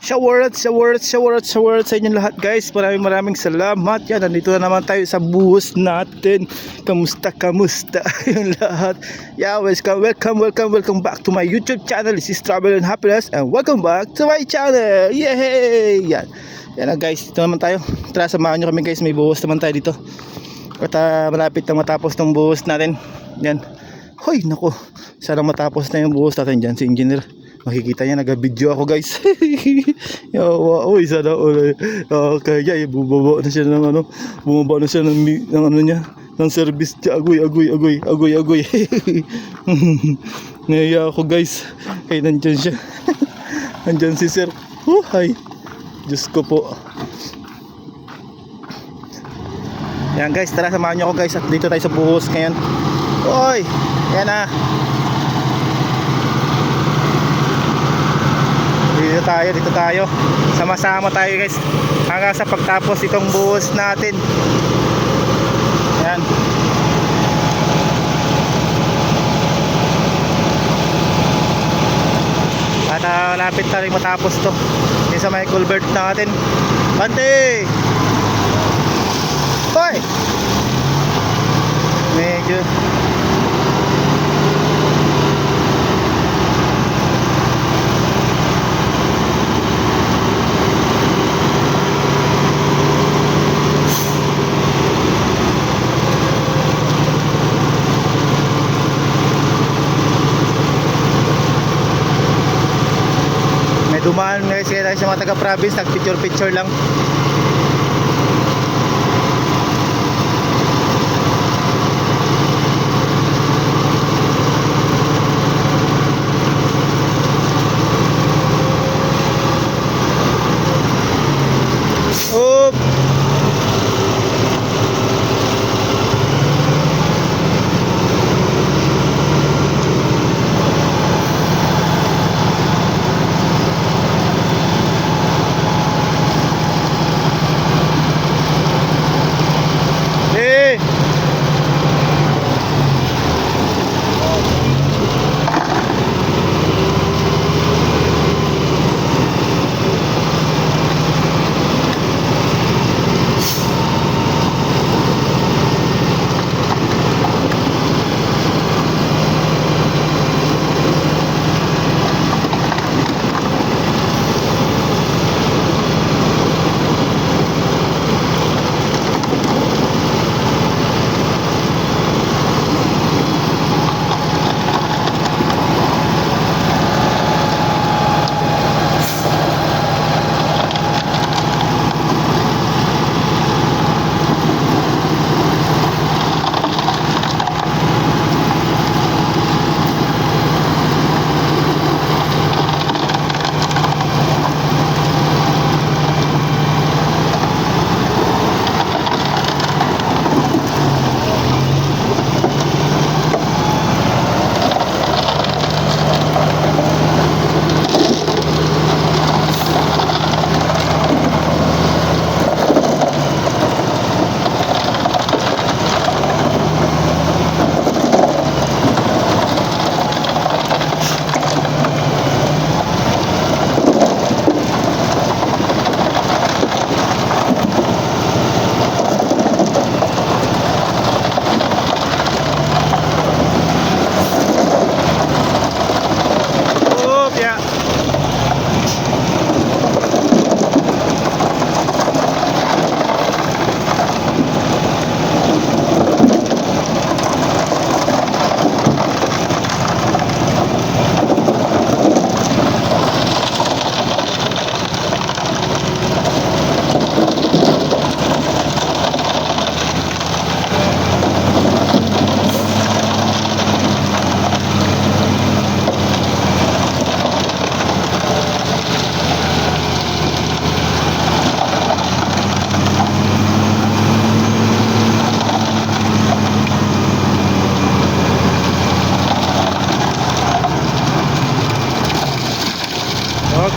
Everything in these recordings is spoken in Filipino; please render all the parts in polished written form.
Shower sa inyong lahat guys. Maraming salamat. Yan, nandito na naman tayo sa buhos natin. Kamusta yung lahat. Yeah, welcome back to my YouTube channel. This is Travel and Happiness and welcome back to my channel. Yay! Yan na guys, dito naman tayo. Tara, samahan nyo kami guys. May buhos naman tayo dito. At malapit na matapos tong buhos natin. Yan. Hoy, naku. Sana matapos na yung buhos natin dyan. Si engineer. Makikita niya, nag-video ako guys. Yawa, uy, sana all. Kaya bumaba na siya ng ano, bumaba na siya ng ano niya, ng service niya. Agoy. Naiya ako guys. Kaya nandyan siya. Nandyan si sir. Hi. Diyos ko po. Yan guys, tara samahan niyo ako guys. At dito tayo sa buhos ngayon. Oy, yan na. Dito tayo. Sama-sama tayo guys. Hanggang sa pagtapos itong buhos natin. Yan. At lapit na rin matapos to. Yung sa may culvert natin. Bante! Hoy! Medyo dumaan guys, kaya tayo sa mga taga-province, nag-picture lang. Oop!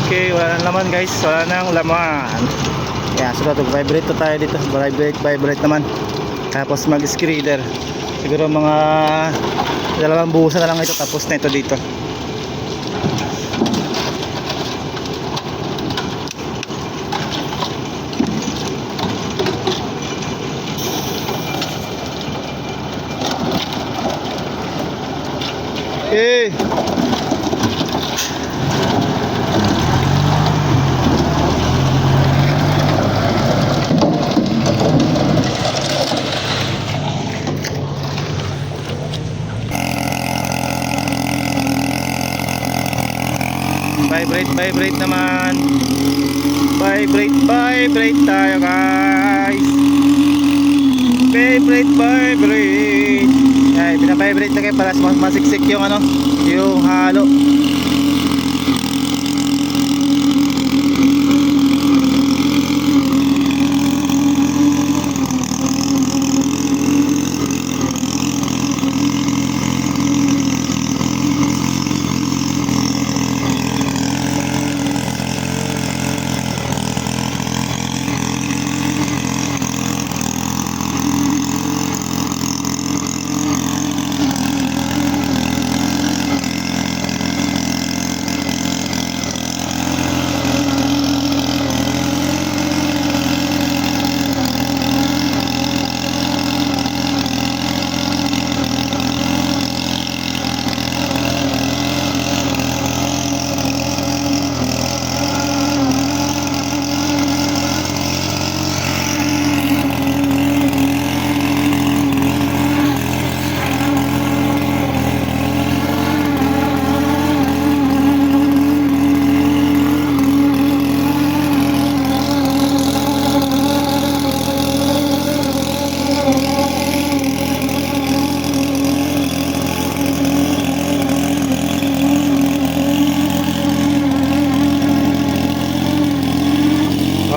Okay, wala na laman guys, wala nang laman. Kaya so vibrate tayo dito, vibrate naman. Tapos mag skreeder. Siguro mga dalawang buhusan na lang ito, tapos na ito dito. vibrate naman. Vibrate tayo guys. Vibrate. Ay, pinavibrate na kayo para masiksik yung ano, yung halo.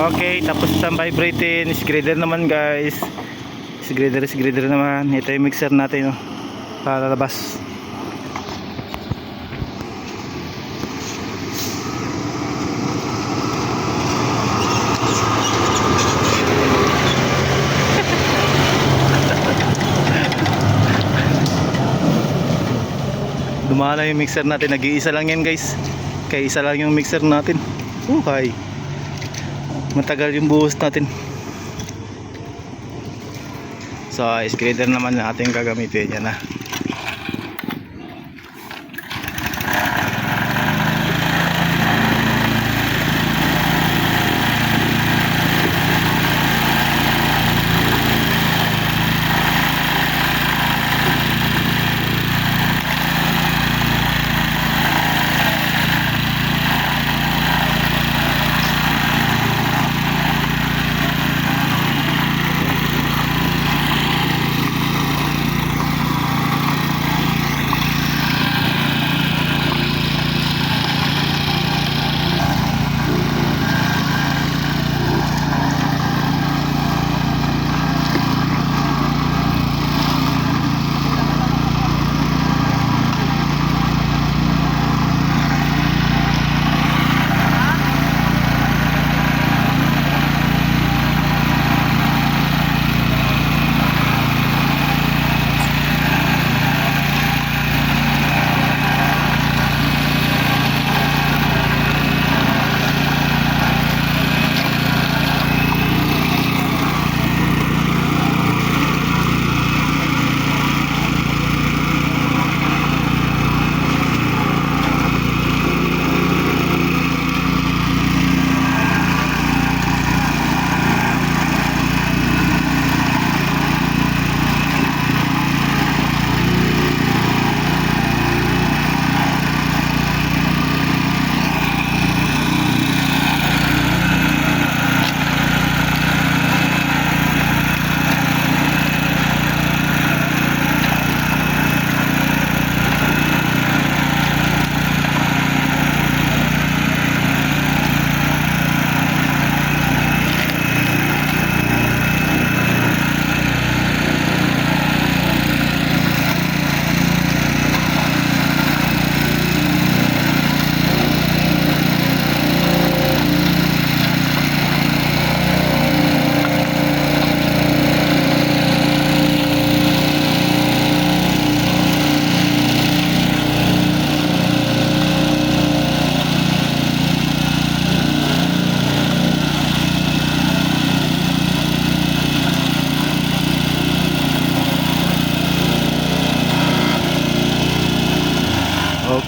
Okay, tapos ang vibrating is grader naman guys. Is grader naman. Ito yung mixer natin, oh, para labas. Dumala yung mixer natin. Nag-iisa lang yan guys. Kaya isa lang yung mixer natin. Hi. Matagal yung buhos natin. So ice grader naman natin gagamitin yan na.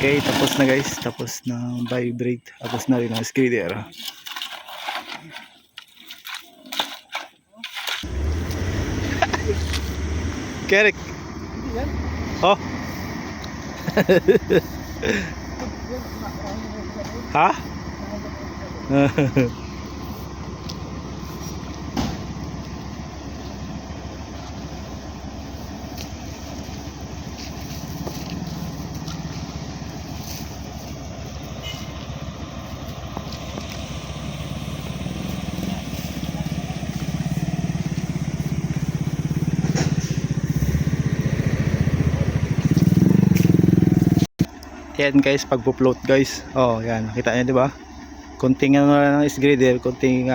Okay, tapos na guys. Tapos na vibrate. Tapos na rin ang skidder. Kerek. Oh. Ha? Yan guys, pagpo-float guys. Oh, yan. Nakita niyo 'di ba? Konting ano lang ng is-grader, konting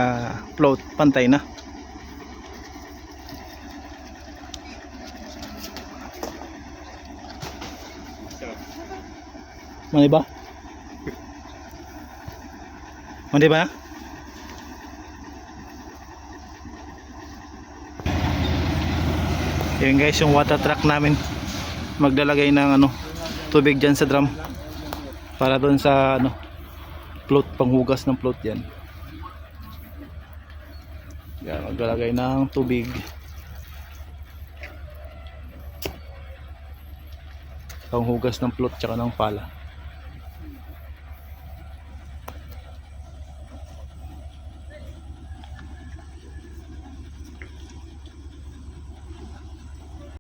float, pantay na. Mali ba? Mali ba? Yan guys, yung water truck namin. Maglalagay ng ano, tubig dyan sa drum. Para doon sa ano, float, panghugas ng float yan. Yan, maglalagay ng tubig. Panghugas ng float tsaka ng pala.